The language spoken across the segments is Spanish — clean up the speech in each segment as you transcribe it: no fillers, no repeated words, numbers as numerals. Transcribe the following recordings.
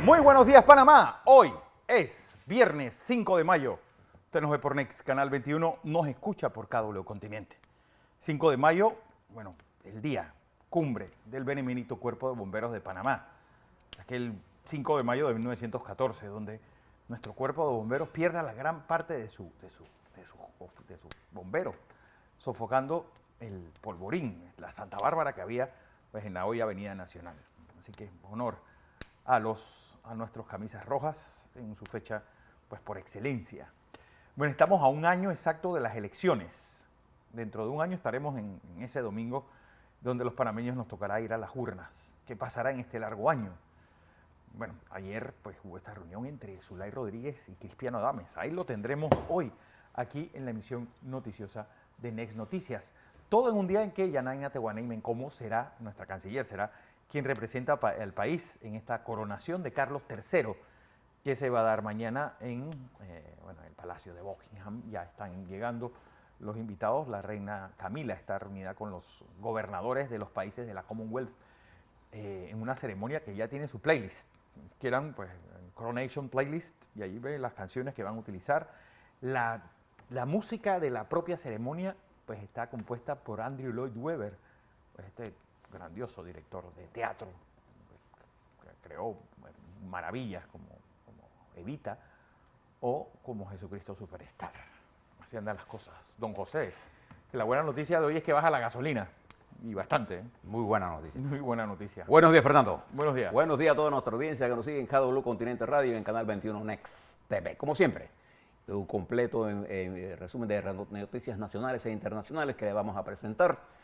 Muy buenos días, Panamá. Hoy es viernes 5 de mayo. Usted nos ve por Next, Canal 21, nos escucha por KW Continente. 5 de mayo, bueno, el día cumbre del benemérito Cuerpo de Bomberos de Panamá. Aquel 5 de mayo de 1914, donde nuestro Cuerpo de Bomberos pierde la gran parte de sus bomberos, sofocando el polvorín, la Santa Bárbara que había pues, en la hoy Avenida Nacional. Así que honor a nuestros camisas rojas en su fecha pues por excelencia. Bueno, estamos a un año exacto de las elecciones. Dentro de un año estaremos en ese domingo donde los panameños nos tocará ir a las urnas. ¿Qué pasará en este largo año? Bueno, ayer pues hubo esta reunión entre Zulay Rodríguez y Cristiano Adames. Ahí lo tendremos hoy, aquí en la emisión noticiosa de Next Noticias. Todo en un día en que Yanaina Tehuaney como será nuestra canciller, será quien representa al país en esta coronación de Carlos III, que se va a dar mañana en el Palacio de Buckingham. Ya están llegando los invitados. La reina Camila está reunida con los gobernadores de los países de la Commonwealth en una ceremonia que ya tiene su playlist, que eran pues Coronation Playlist, y ahí ve las canciones que van a utilizar. La música de la propia ceremonia pues está compuesta por Andrew Lloyd Webber, pues, este grandioso director de teatro que creó maravillas como Evita o como Jesucristo Superstar. Así andan las cosas. Don José, que la buena noticia de hoy es que baja la gasolina. Y bastante, ¿eh? Muy buena noticia. Muy buena noticia. Buenos días, Fernando. Buenos días. Buenos días a toda nuestra audiencia que nos sigue en KW Continente Radio y en Canal 21 Next TV. Como siempre, un completo resumen de noticias nacionales e internacionales que vamos a presentar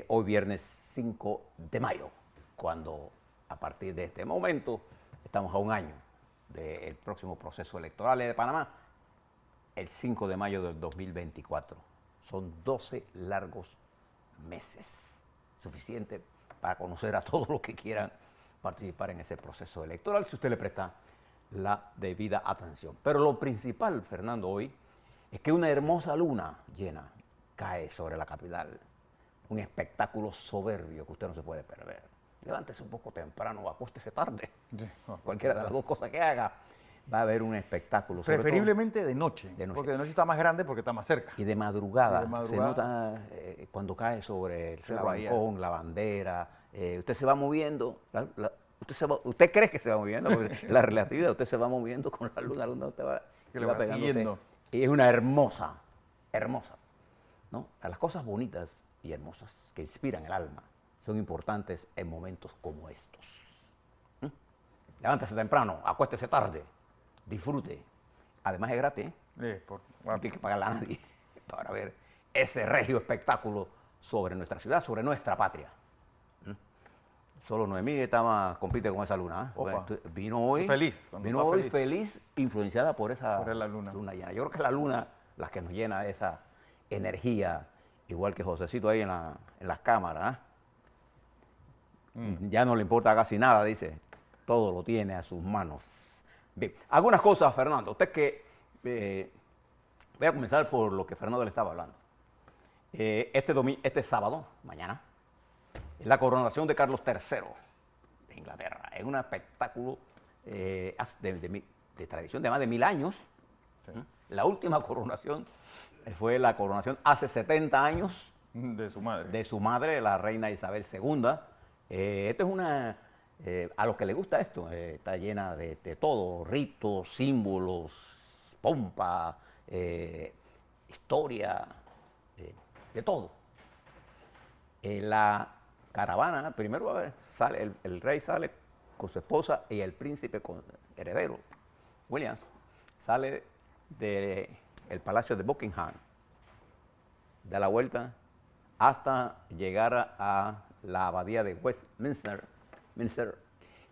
hoy viernes 5 de mayo, cuando a partir de este momento estamos a un año del próximo proceso electoral de Panamá, el 5 de mayo del 2024. Son 12 largos meses, suficiente para conocer a todos los que quieran participar en ese proceso electoral, si usted le presta la debida atención. Pero lo principal, Fernando, hoy es que una hermosa luna llena cae sobre la capital, un espectáculo soberbio que usted no se puede perder. Levántese un poco temprano o acuéstese tarde. Sí, cualquiera de las dos cosas que haga, va a haber un espectáculo. Preferiblemente de noche, porque de noche está más grande porque está más cerca. Y de madrugada, se nota cuando cae sobre el Cerro Ancón, la bandera, usted se va moviendo, usted cree que se va moviendo, porque la relatividad, usted se va moviendo con la luna usted va pegándose. Y es una hermosa, ¿no? A las cosas bonitas y hermosas que inspiran el alma son importantes en momentos como estos. Levántese temprano, acuéstese tarde, disfrute. Además es gratis, no hay que pagarle a nadie para ver ese regio espectáculo sobre nuestra ciudad, sobre nuestra patria. Solo Noemí compite con esa luna. Vino hoy feliz, influenciada por esa luna llena. Yo creo que la luna, la que nos llena de esa energía, igual que Josecito ahí en las cámaras. Ya no le importa casi nada, dice. Todo lo tiene a sus manos. Bien, algunas cosas, Fernando. Usted que... voy a comenzar por lo que Fernando le estaba hablando. Este sábado, mañana, es la coronación de Carlos III de Inglaterra. Es un espectáculo de tradición de más de 1000 años. Sí. La última coronación fue la coronación hace 70 años. De su madre. De su madre, la reina Isabel II. Esto es una... a los que les gusta esto, está llena de todo, ritos, símbolos, pompa, historia, de todo. La caravana, primero sale, el rey sale con su esposa y el príncipe heredero, Williams, sale del Palacio de Buckingham, da la vuelta hasta llegar a la abadía de Westminster.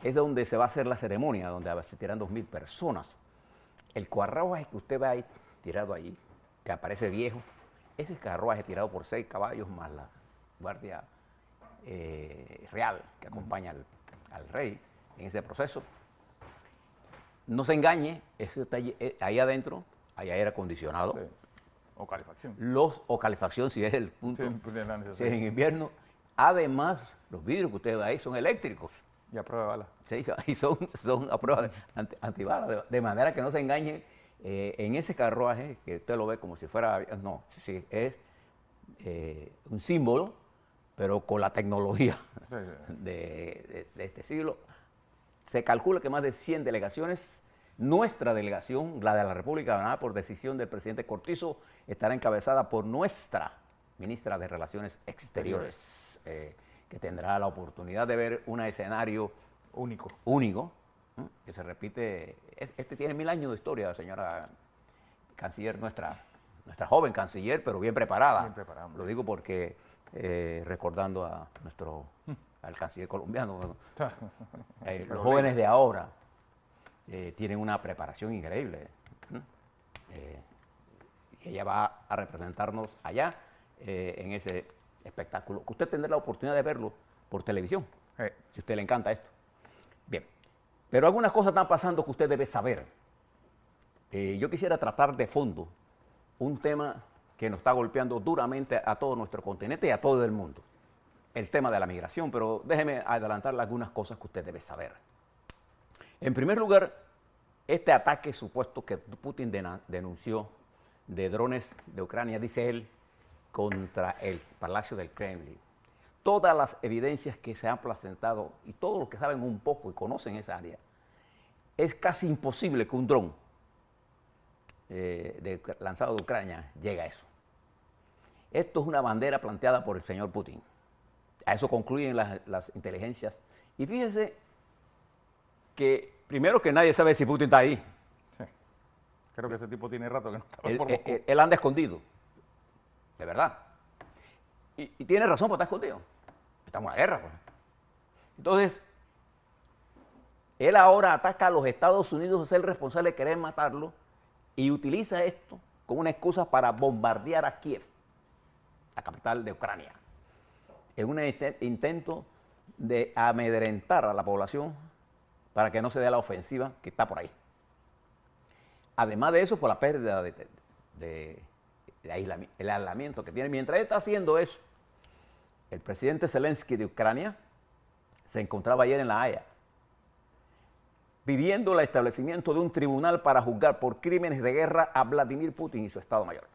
Es donde se va a hacer la ceremonia, donde asistirán 2000 personas. El carruaje que usted ve ahí, tirado ahí, que aparece viejo, ese carruaje tirado por 6 caballos más la guardia real que acompaña al rey en ese proceso. No se engañe, ese está ahí adentro, hay aire acondicionado. Sí. O calefacción. O calefacción, si es el punto, si es en invierno. Además, los vidrios que usted ve ahí son eléctricos. Y a prueba de bala. Sí, y son a prueba antibalas, de manera que no se engañe en ese carruaje, que usted lo ve como si fuera, no, sí, es un símbolo, pero con la tecnología Sí, sí. de este siglo. Se calcula que más de 100 delegaciones, nuestra delegación, la de la República Banana, por decisión del presidente Cortizo, estará encabezada por nuestra ministra de Relaciones Exteriores, que tendrá la oportunidad de ver un escenario Único. único, ¿no? Que se repite. Este tiene 1000 años de historia, señora canciller, nuestra joven canciller, pero bien preparada. Bien preparada, hombre. Lo digo porque recordando a al canciller colombiano, los jóvenes de ahora tienen una preparación increíble. Y ella va a representarnos allá en ese espectáculo, que usted tendrá la oportunidad de verlo por televisión, si a usted le encanta esto. Bien, pero algunas cosas están pasando que usted debe saber. Yo quisiera tratar de fondo un tema que nos está golpeando duramente a todo nuestro continente y a todo el mundo. El tema de la migración, pero déjeme adelantarle algunas cosas que usted debe saber. En primer lugar, este ataque supuesto que Putin denunció de drones de Ucrania, dice él, contra el Palacio del Kremlin. Todas las evidencias que se han presentado y todos los que saben un poco y conocen esa área, es casi imposible que un dron lanzado de Ucrania llegue a eso. Esto es una bandera planteada por el señor Putin. A eso concluyen las inteligencias. Y fíjense que, primero, que nadie sabe si Putin está ahí. Sí. Creo que ese tipo tiene rato que no está por Moscú. Él anda escondido, de verdad. Y tiene razón por estar escondido. Estamos en una guerra, pues. Entonces, él ahora ataca a los Estados Unidos a ser el responsable de querer matarlo y utiliza esto como una excusa para bombardear a Kiev, la capital de Ucrania, en un intento de amedrentar a la población para que no se dé la ofensiva que está por ahí. Además de eso, por la pérdida de el aislamiento que tiene. Mientras él está haciendo eso, el presidente Zelensky de Ucrania se encontraba ayer en La Haya pidiendo el establecimiento de un tribunal para juzgar por crímenes de guerra a Vladimir Putin y su Estado Mayor.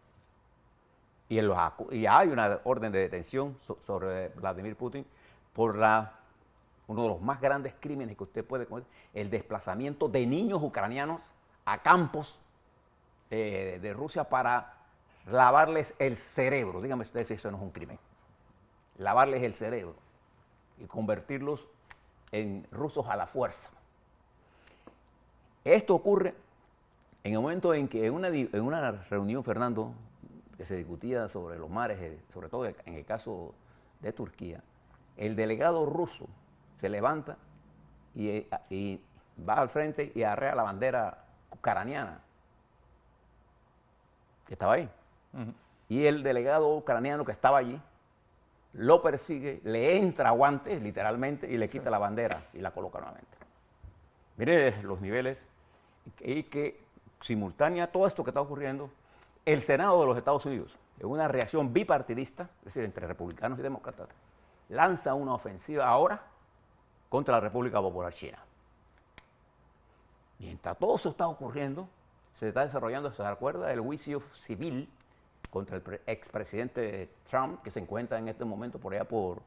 Y hay una orden de detención sobre Vladimir Putin por uno de los más grandes crímenes que usted puede cometer, el desplazamiento de niños ucranianos a campos de Rusia para lavarles el cerebro. Dígame usted si eso no es un crimen. Lavarles el cerebro y convertirlos en rusos a la fuerza. Esto ocurre en el momento en que en una reunión, Fernando, que se discutía sobre los mares, sobre todo en el caso de Turquía, el delegado ruso se levanta y va al frente y arrea la bandera ucraniana que estaba ahí. Y el delegado ucraniano que estaba allí lo persigue, le entra a guantes, literalmente, y le quita la bandera y la coloca nuevamente. Mire los niveles y que simultánea a todo esto que está ocurriendo, el Senado de los Estados Unidos, en una reacción bipartidista, es decir, entre republicanos y demócratas, lanza una ofensiva ahora contra la República Popular China. Mientras todo eso está ocurriendo, se está desarrollando, ¿se acuerda? El juicio civil contra el expresidente Trump, que se encuentra en este momento por allá por,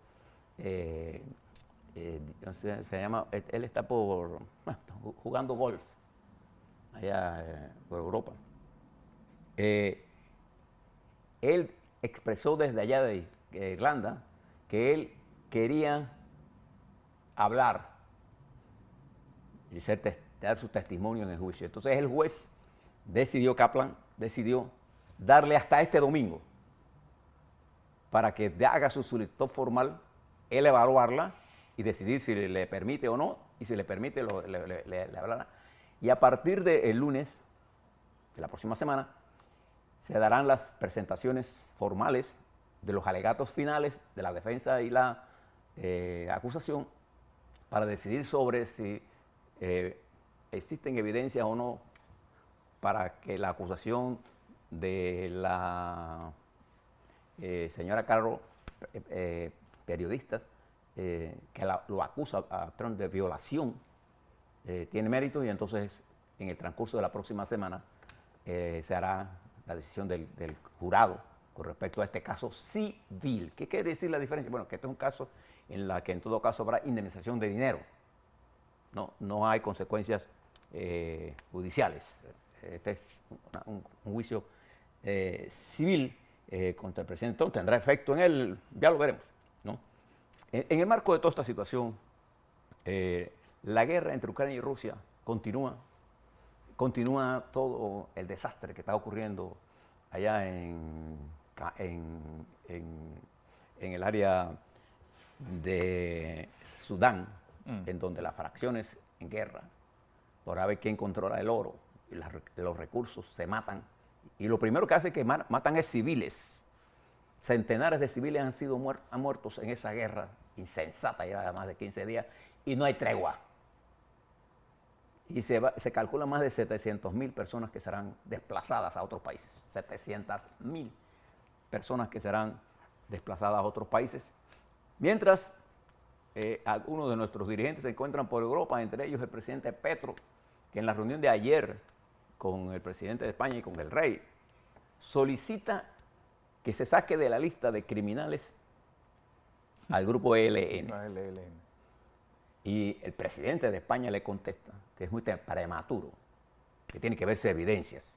se llama, él está jugando golf, allá por Europa. Él expresó desde allá de Irlanda que él quería hablar y dar su testimonio en el juicio. Entonces el juez Kaplan decidió darle hasta este domingo para que haga su solicitud formal, él evaluarla y decidir si le permite o no, y si le permite le hablará. Y a partir del lunes de la próxima semana se darán las presentaciones formales de los alegatos finales de la defensa y la acusación para decidir sobre si existen evidencias o no para que la acusación de la señora Carro, periodista, que lo acusa a Trump de violación, tiene mérito, y entonces en el transcurso de la próxima semana se hará la decisión del jurado con respecto a este caso civil. ¿Qué quiere decir la diferencia? Bueno, que este es un caso en la que en todo caso habrá indemnización de dinero. No hay consecuencias judiciales. Este es un juicio civil contra el presidente Trump. Tendrá efecto en él, ya lo veremos, ¿no? En el marco de toda esta situación, la guerra entre Ucrania y Rusia continúa todo el desastre que está ocurriendo allá en el área de Sudán, en donde las fracciones en guerra, por ver quién controla el oro y los recursos, se matan. Y lo primero que hace es que matan es civiles. Centenares de civiles han muertos en esa guerra insensata, lleva más de 15 días, y no hay tregua. Y se calcula más de 700.000 personas que serán desplazadas a otros países. 700.000 personas que serán desplazadas a otros países. Mientras algunos de nuestros dirigentes se encuentran por Europa, entre ellos el presidente Petro, que en la reunión de ayer con el presidente de España y con el rey, solicita que se saque de la lista de criminales al grupo ELN. Y el presidente de España le contesta que es muy prematuro, que tiene que verse evidencias.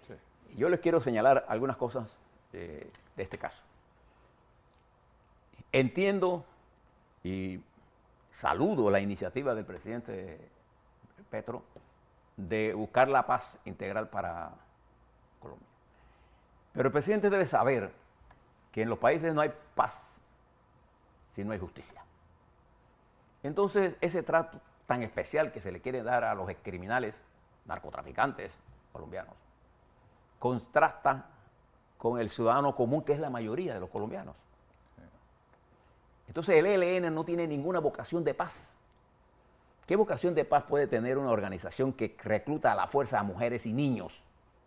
Sí. Y yo les quiero señalar algunas cosas de este caso. Entiendo y saludo la iniciativa del presidente Petro de buscar la paz integral para Colombia. Pero el presidente debe saber que en los países no hay paz si no hay justicia. Entonces, ese trato tan especial que se le quiere dar a los criminales, narcotraficantes colombianos, contrasta con el ciudadano común, que es la mayoría de los colombianos. Entonces, el ELN no tiene ninguna vocación de paz. ¿Qué vocación de paz puede tener una organización que recluta a la fuerza a mujeres y niños?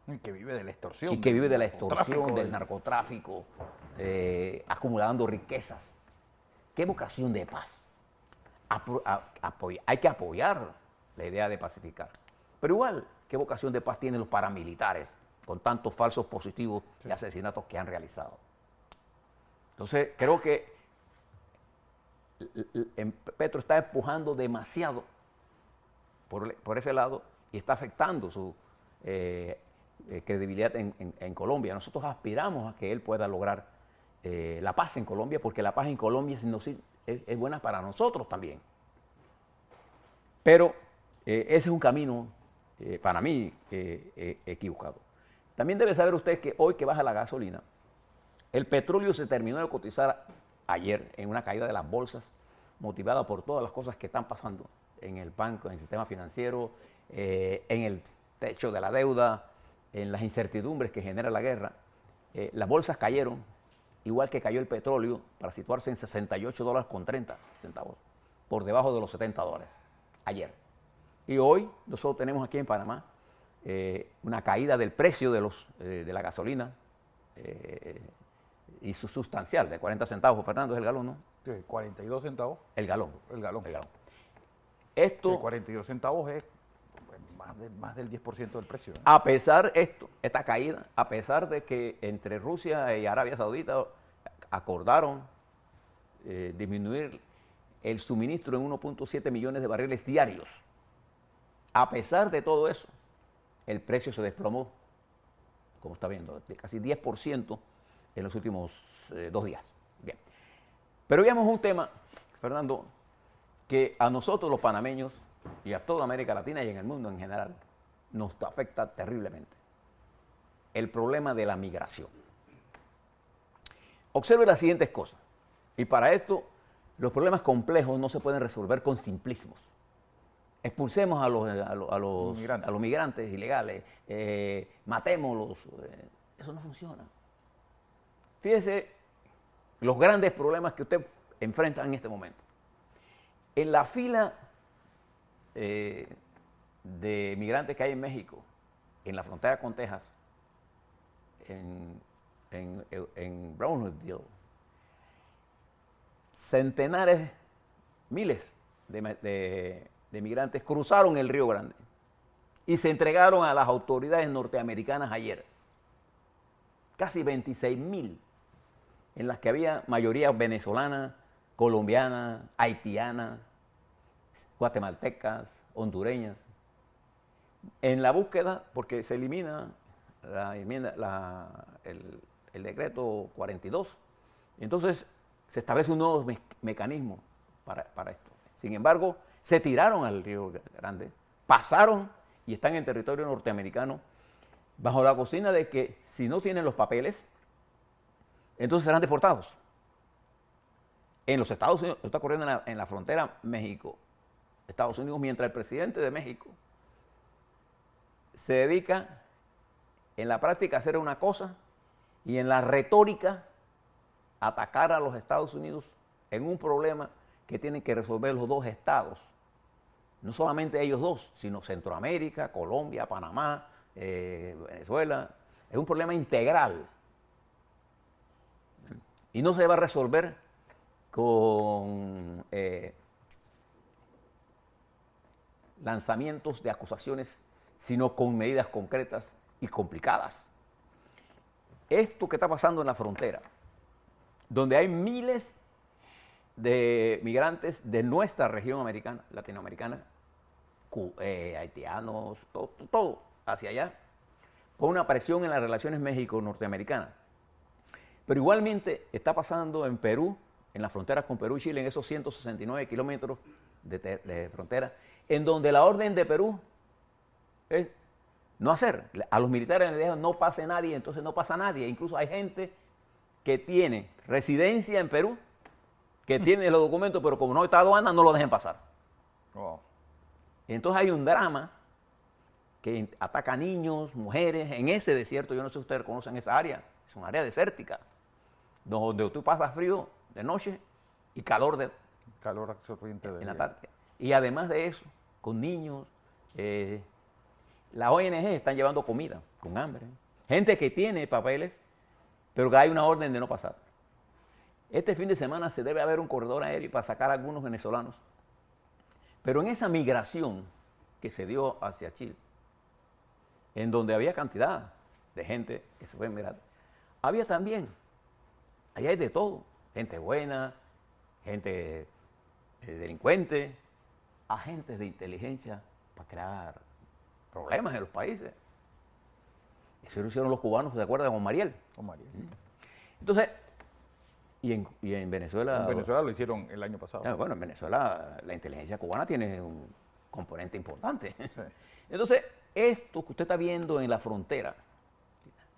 Y que vive de la extorsión. Y que vive de la extorsión, del narcotráfico, acumulando riquezas. ¿Qué vocación de paz? Hay que apoyar la idea de pacificar. Pero igual, ¿qué vocación de paz tienen los paramilitares con tantos falsos positivos y asesinatos que han realizado? Entonces, creo que Petro está empujando demasiado por ese lado y está afectando su credibilidad en Colombia. Nosotros aspiramos a que él pueda lograr la paz en Colombia, porque la paz en Colombia es buena para nosotros también. Pero ese es un camino, para mí, equivocado. También debe saber usted que hoy que baja la gasolina, el petróleo se terminó de cotizar ayer en una caída de las bolsas, motivada por todas las cosas que están pasando en el banco, en el sistema financiero, en el techo de la deuda, en las incertidumbres que genera la guerra. Las bolsas cayeron, igual que cayó el petróleo, para situarse en $68.30, por debajo de los $70 ayer. Y hoy nosotros tenemos aquí en Panamá una caída del precio de la gasolina, y sustancial, de 40 centavos, Fernando, es el galón, ¿no? Sí, 42 centavos. El galón. El galón. El galón. Esto, sí, 42 centavos es más del 10% del precio. A pesar esta caída, a pesar de que entre Rusia y Arabia Saudita acordaron disminuir el suministro en 1.7 millones de barriles diarios, a pesar de todo eso, el precio se desplomó, como está viendo, de casi 10% en los últimos 2 días. Bien. Pero veamos un tema, Fernando, que a nosotros los panameños y a toda América Latina y en el mundo en general nos afecta terriblemente. El problema de la migración. Observe las siguientes cosas. Y para esto, los problemas complejos no se pueden resolver con simplismos. Expulsemos a los migrantes ilegales, matémoslos. Eso no funciona. Fíjese los grandes problemas que usted enfrenta en este momento. En la fila de migrantes que hay en México, en la frontera con Texas, en Brownsville, centenares miles de migrantes cruzaron el Río Grande y se entregaron a las autoridades norteamericanas ayer. Casi 26,000, en las que había mayoría venezolana, colombiana, haitiana, guatemaltecas, hondureñas, en la búsqueda, porque se elimina el decreto 42, entonces se establece un nuevo mecanismo para esto. Sin embargo, se tiraron al Río Grande, pasaron y están en territorio norteamericano bajo la cocina de que si no tienen los papeles, entonces serán deportados. En los Estados Unidos, esto está ocurriendo en la frontera México-Estados Unidos, mientras el presidente de México se dedica en la práctica a hacer una cosa y en la retórica a atacar a los Estados Unidos en un problema que tienen que resolver los dos estados. No solamente ellos dos, sino Centroamérica, Colombia, Panamá, Venezuela. Es un problema integral. Y no se va a resolver con lanzamientos de acusaciones, sino con medidas concretas y complicadas. Esto que está pasando en la frontera, donde hay miles de migrantes de nuestra región americana, latinoamericana, haitianos, todo hacia allá, con una presión en las relaciones México-norteamericanas. Pero igualmente está pasando en Perú, en las fronteras con Perú y Chile, en esos 169 kilómetros de frontera, en donde la orden de Perú es no hacer. A los militares les dejan no pase nadie, entonces no pasa nadie. Incluso hay gente que tiene residencia en Perú, que tiene los documentos, pero como no está aduana, no lo dejen pasar. Wow. Entonces hay un drama que ataca a niños, mujeres, en ese desierto. Yo no sé si ustedes conocen esa área, es un área desértica, donde tú pasas frío de noche y calor Absorbiente de en la día. tarde. Y además de eso, con niños, las ONG están llevando comida, con hambre. Gente que tiene papeles, pero que hay una orden de no pasar. Este fin de semana se debe haber un corredor aéreo para sacar a algunos venezolanos. Pero en esa migración que se dio hacia Chile, en donde había cantidad de gente que se fue a emigrar, había también, allá hay de todo, gente buena, gente delincuente, agentes de inteligencia para crear problemas en los países. Eso lo hicieron los cubanos, ¿se acuerdan? Con Mariel. Con María. Entonces, y en Venezuela... En Venezuela lo hicieron el año pasado. Bueno, en Venezuela la inteligencia cubana tiene un componente importante. Sí. Entonces, esto que usted está viendo en la frontera,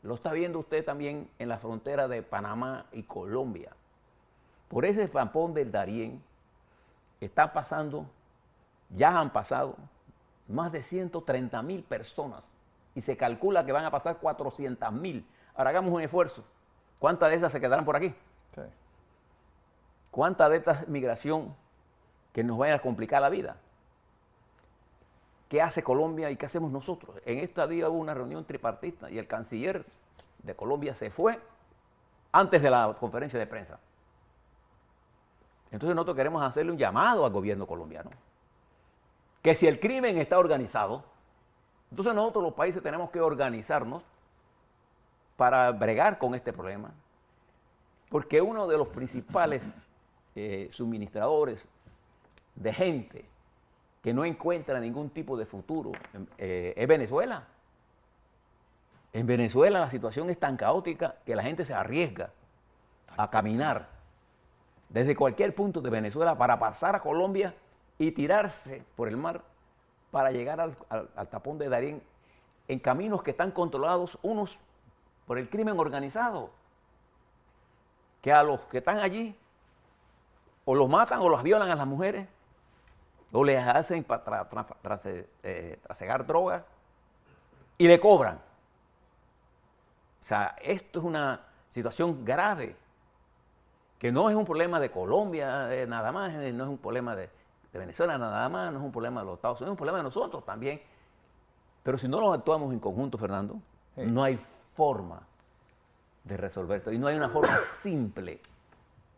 lo está viendo usted también en la frontera de Panamá y Colombia. Por ese pampón del Darién está pasando, ya han pasado más de 130,000 personas y se calcula que van a pasar 400,000. Ahora hagamos un esfuerzo. ¿Cuántas de esas se quedarán por aquí? Sí. ¿Cuánta de esta migración que nos vaya a complicar la vida? ¿Qué hace Colombia y qué hacemos nosotros? En este día hubo una reunión tripartita y el canciller de Colombia se fue antes de la conferencia de prensa. Entonces nosotros queremos hacerle un llamado al gobierno colombiano. Que si el crimen está organizado, entonces nosotros los países tenemos que organizarnos para bregar con este problema. Porque uno de los principales suministradores de gente que no encuentra ningún tipo de futuro es Venezuela. En Venezuela la situación es tan caótica que la gente se arriesga a caminar desde cualquier punto de Venezuela para pasar a Colombia y tirarse por el mar para llegar al tapón de Darién en caminos que están controlados unos por el crimen organizado, que a los que están allí o los matan o los violan a las mujeres o les hacen trasegar drogas y le cobran. O sea, esto es una situación grave, que no es un problema de Colombia nada más, no es un problema de Venezuela nada más, no es un problema de los Estados Unidos, es un problema de nosotros también. Pero si no lo actuamos en conjunto, Fernando, Sí. no hay forma de resolver esto. Y no hay una forma simple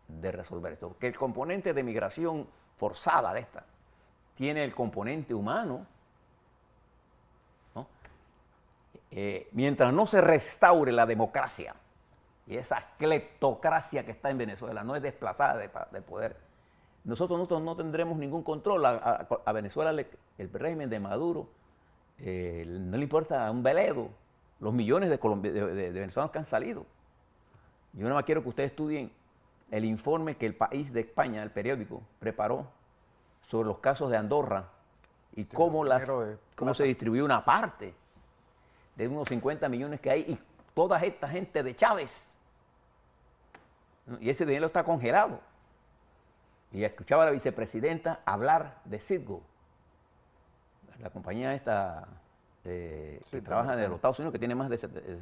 de resolver esto. Porque el componente de migración forzada de esta tiene el componente humano, ¿no? Mientras no se restaure la democracia y esa cleptocracia que está en Venezuela no es desplazada de poder, nosotros no tendremos ningún control. A Venezuela el régimen de Maduro no le importa un veledo los millones de venezolanos que han salido. Yo nada más quiero que ustedes estudien el informe que El País de España, el periódico, preparó sobre los casos de Andorra y cómo se distribuyó una parte de unos 50 millones que hay y toda esta gente de Chávez. Y ese dinero está congelado. Y escuchaba a la vicepresidenta hablar de Citgo, la compañía esta que trabaja en los Estados Unidos, que tiene más de 7.000,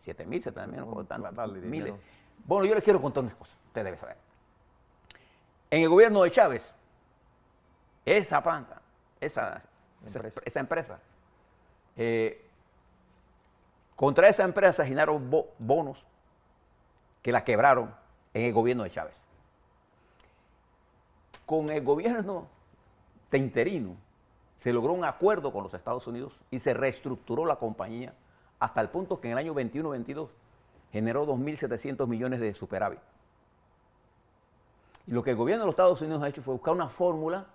7.000, miles. Bueno, yo les quiero contar unas cosas, usted debe saber. En el gobierno de Chávez, esa planta, esa empresa, contra esa empresa generaron bonos que la quebraron en el gobierno de Chávez. Con el gobierno de interino se logró un acuerdo con los Estados Unidos y se reestructuró la compañía hasta el punto que en el año 21-22 generó 2.700 millones de superávit. Y lo que el gobierno de los Estados Unidos ha hecho fue buscar una fórmula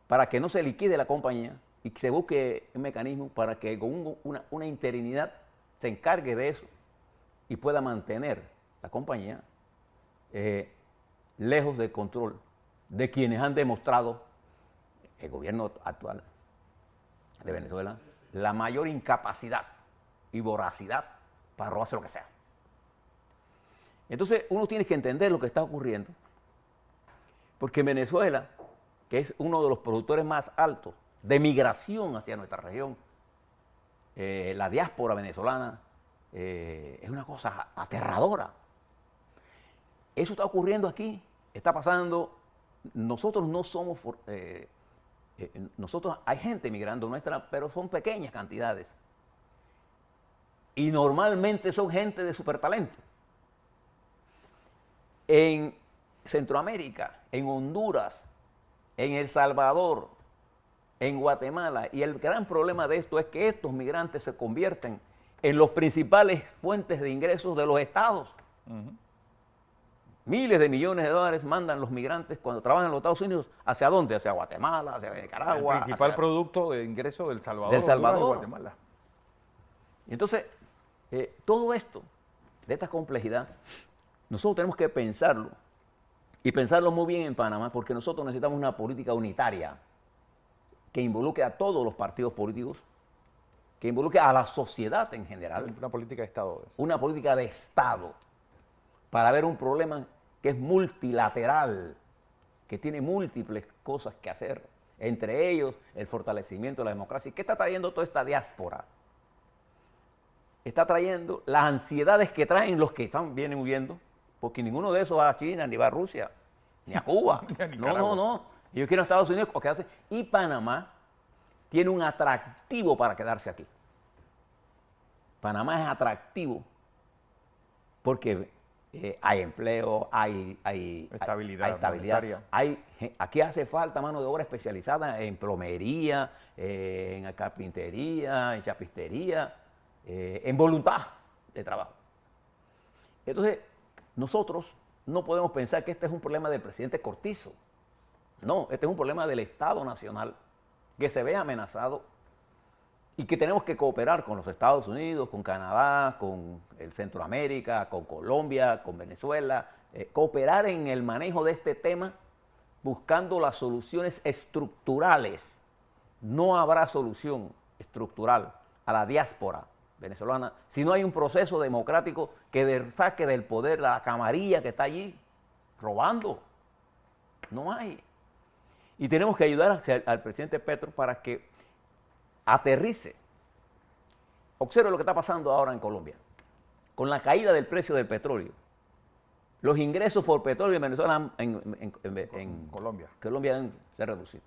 para que no se liquide la compañía y que se busque un mecanismo para que con una interinidad se encargue de eso y pueda mantener la compañía lejos del control de quienes han demostrado, el gobierno actual de Venezuela, la mayor incapacidad y voracidad para robarse lo que sea. Entonces uno tiene que entender lo que está ocurriendo, porque en Venezuela, que es uno de los productores más altos de migración hacia nuestra región, la diáspora venezolana es una cosa aterradora. Eso está ocurriendo aquí, está pasando. Nosotros no somos, nosotros hay gente migrando nuestra, pero son pequeñas cantidades. Y normalmente son gente de supertalento. En Centroamérica, en Honduras, en El Salvador, en Guatemala, y el gran problema de esto es que estos migrantes se convierten en los principales fuentes de ingresos de los estados. Miles de millones de dólares mandan los migrantes cuando trabajan en los Estados Unidos. ¿Hacia dónde? Hacia Guatemala, hacia Nicaragua. El principal producto de ingreso del Salvador. Del Salvador. Honduras y Guatemala. Y entonces, todo esto, de esta complejidad, nosotros tenemos que pensarlo. Y pensarlo muy bien en Panamá, porque nosotros necesitamos una política unitaria que involucre a todos los partidos políticos, que involucre a la sociedad en general. Una política de Estado. Una política de Estado para ver un problema que es multilateral, que tiene múltiples cosas que hacer, entre ellos el fortalecimiento de la democracia. ¿Qué está trayendo toda esta diáspora? Está trayendo las ansiedades que traen los que vienen huyendo, porque ninguno de esos va a China, ni va a Rusia, ni a Cuba. No. Ellos quieren a Estados Unidos o quedarse. Y Panamá tiene un atractivo para quedarse aquí. Panamá es atractivo porque hay empleo, hay estabilidad. Aquí hace falta mano de obra especializada en plomería, en carpintería, en chapistería, en voluntad de trabajo. Entonces, nosotros no podemos pensar que este es un problema del presidente Cortizo. No, este es un problema del Estado Nacional que se ve amenazado y que tenemos que cooperar con los Estados Unidos, con Canadá, con el Centroamérica, con Colombia, con Venezuela, cooperar en el manejo de este tema buscando las soluciones estructurales. No habrá solución estructural a la diáspora venezolana si no hay un proceso democrático que saque del poder la camarilla que está allí robando. No hay. Y tenemos que ayudar al presidente Petro para que aterrice. Observe lo que está pasando ahora en Colombia. Con la caída del precio del petróleo, los ingresos por petróleo en Venezuela en Colombia se han reducido.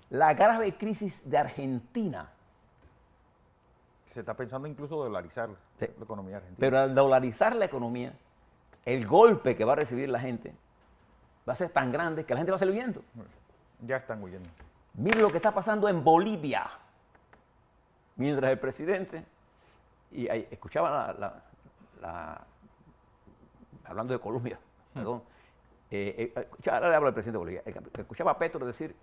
La grave crisis de Argentina. Se está pensando incluso dolarizar la economía argentina. Pero al dolarizar la economía, el golpe que va a recibir la gente va a ser tan grande que la gente va a salir huyendo. Ya están huyendo. Mire lo que está pasando en Bolivia. Mientras el presidente, y ahí, escuchaba hablando de Colombia, perdón, ahora le hablo al presidente de Bolivia, escuchaba a Petro decir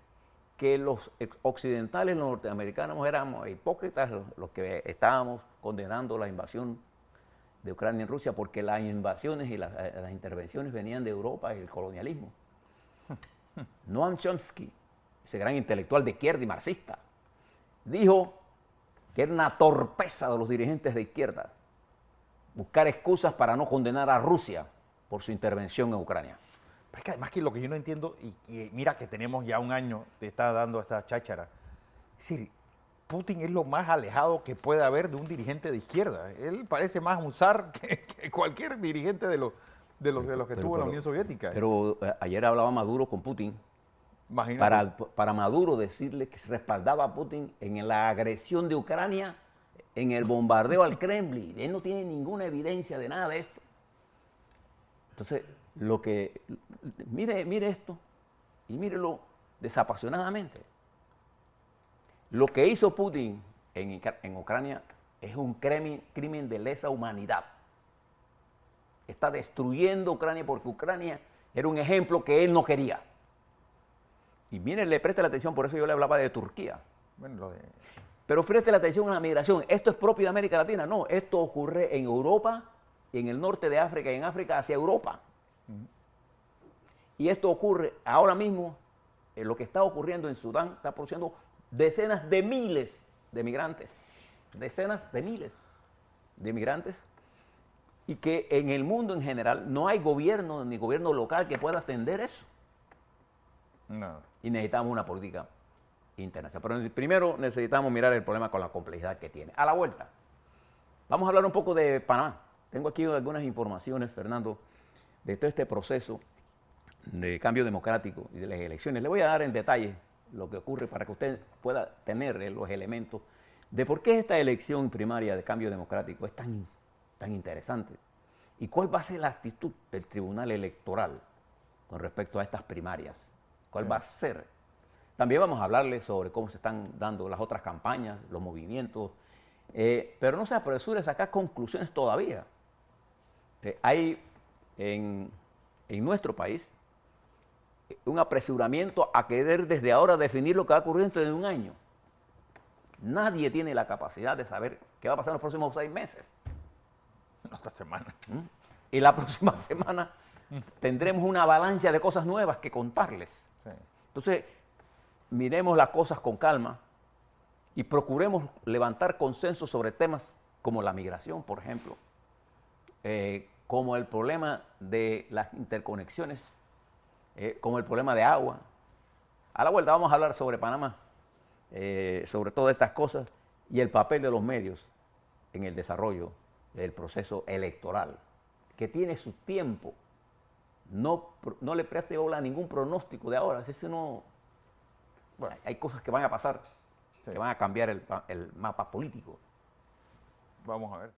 que los occidentales, los norteamericanos, éramos hipócritas los que estábamos condenando la invasión de Ucrania en Rusia, porque las invasiones y las intervenciones venían de Europa y el colonialismo. Noam Chomsky, ese gran intelectual de izquierda y marxista, dijo que era una torpeza de los dirigentes de izquierda buscar excusas para no condenar a Rusia por su intervención en Ucrania. Pero es que además que lo que yo no entiendo, y mira que tenemos ya un año, te está dando esta cháchara, es decir, Putin es lo más alejado que puede haber de un dirigente de izquierda. Él parece más un zar que cualquier dirigente de los que tuvo en la Unión Soviética. Pero ayer hablaba Maduro con Putin. Imagínate. Para Maduro decirle que se respaldaba a Putin en la agresión de Ucrania, en el bombardeo al Kremlin. Él no tiene ninguna evidencia de nada de esto. Entonces, mire esto y mírelo desapasionadamente. Lo que hizo Putin en Ucrania es un crimen de lesa humanidad. Está destruyendo Ucrania porque Ucrania era un ejemplo que él no quería. Y miren, le preste la atención, por eso yo le hablaba de Turquía. Bueno, Pero preste la atención a la migración. ¿Esto es propio de América Latina? No, esto ocurre en Europa, en el norte de África y en África hacia Europa. Y esto ocurre ahora mismo, lo que está ocurriendo en Sudán, está produciendo decenas de miles de migrantes. Decenas de miles de migrantes. Y que en el mundo en general no hay gobierno ni gobierno local que pueda atender eso. no. Y necesitamos una política internacional. Pero primero necesitamos mirar el problema con la complejidad que tiene. A la vuelta, vamos a hablar un poco de Panamá. Tengo aquí algunas informaciones, Fernando, de todo este proceso de cambio democrático y de las elecciones. Le voy a dar en detalle lo que ocurre para que usted pueda tener los elementos de por qué esta elección primaria de cambio democrático es tan interesante y cuál va a ser la actitud del Tribunal Electoral con respecto a estas primarias. ¿Cuál va a ser? También vamos a hablarles sobre cómo se están dando las otras campañas, los movimientos, pero no se apresure a sacar conclusiones todavía. Hay en nuestro país un apresuramiento a querer desde ahora definir lo que va a ocurrir dentro de un año. Nadie tiene la capacidad de saber qué va a pasar en los próximos 6 meses. Esta semana. Y la próxima semana tendremos una avalancha de cosas nuevas que contarles. Sí. Entonces, miremos las cosas con calma y procuremos levantar consenso sobre temas como la migración, por ejemplo, como el problema de las interconexiones, como el problema de agua. A la vuelta vamos a hablar sobre Panamá, sobre todas estas cosas y el papel de los medios en el desarrollo del proceso electoral, que tiene su tiempo. No le preste bola a ningún pronóstico de ahora. Bueno, hay cosas que van a pasar, sí, que van a cambiar el mapa político. Vamos a ver.